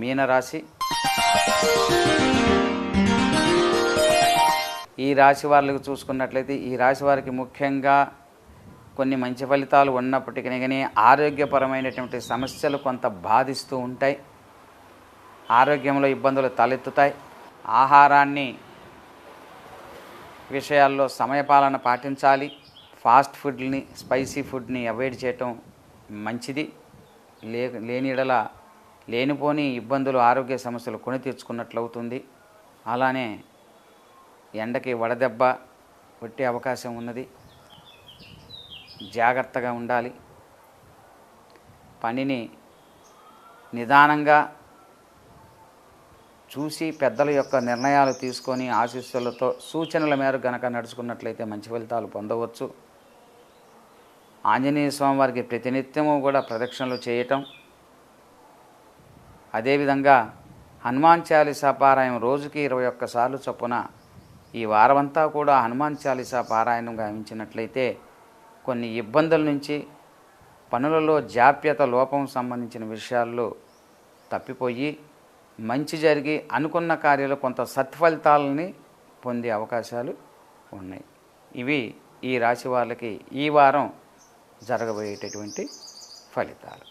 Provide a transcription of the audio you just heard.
మీనరాశి. ఈ రాశి వారికి చూసుకున్నట్లయితే ఈ రాశి వారికి ముఖ్యంగా కొన్ని మంచి ఫలితాలు ఉన్నప్పటికీ కానీ ఆరోగ్యపరమైనటువంటి సమస్యలు కొంత బాధిస్తూ ఉంటాయి. ఆరోగ్యంలో ఇబ్బందులు తలెత్తుతాయి. ఆహారాన్ని విషయాల్లో సమయపాలన పాటించాలి. ఫాస్ట్ ఫుడ్ని, స్పైసీ ఫుడ్ని అవాయిడ్ చేయటం మంచిది. లేనిడల లేనిపోని ఇబ్బందులు, ఆరోగ్య సమస్యలు కొని తెచ్చుకున్నట్లు అవుతుంది. అలానే ఎండకి వడదెబ్బ కొట్టే అవకాశం ఉన్నది. జాగ్రత్తగా ఉండాలి. పనిని నిదానంగా చూసి పెద్దల యొక్క నిర్ణయాలు తీసుకొని ఆశీస్సులతో సూచనల మేరకు గనక నడుచుకున్నట్లయితే మంచి ఫలితాలు పొందవచ్చు. ఆంజనేయ స్వామి వారికి ప్రతినిత్యము కూడా ప్రదక్షిణలు చేయటం, అదేవిధంగా హనుమాన్ చాలీసా పారాయణం రోజుకి 21 సార్లు చొప్పున ఈ వారమంతా కూడా హనుమాన్ చాలీసా పారాయణం గావించినట్లయితే కొన్ని ఇబ్బందుల నుంచి, పనులలో జాప్యత లోపం సంబంధించిన విషయాల్లో తప్పిపోయి మంచి జరిగి అనుకున్న కార్యాలు కొంత సత్ఫలితాలని పొందే అవకాశాలు ఉన్నాయి. ఇవి ఈ రాశి వాళ్ళకి ఈ వారం జరగబోయేటటువంటి ఫలితాలు.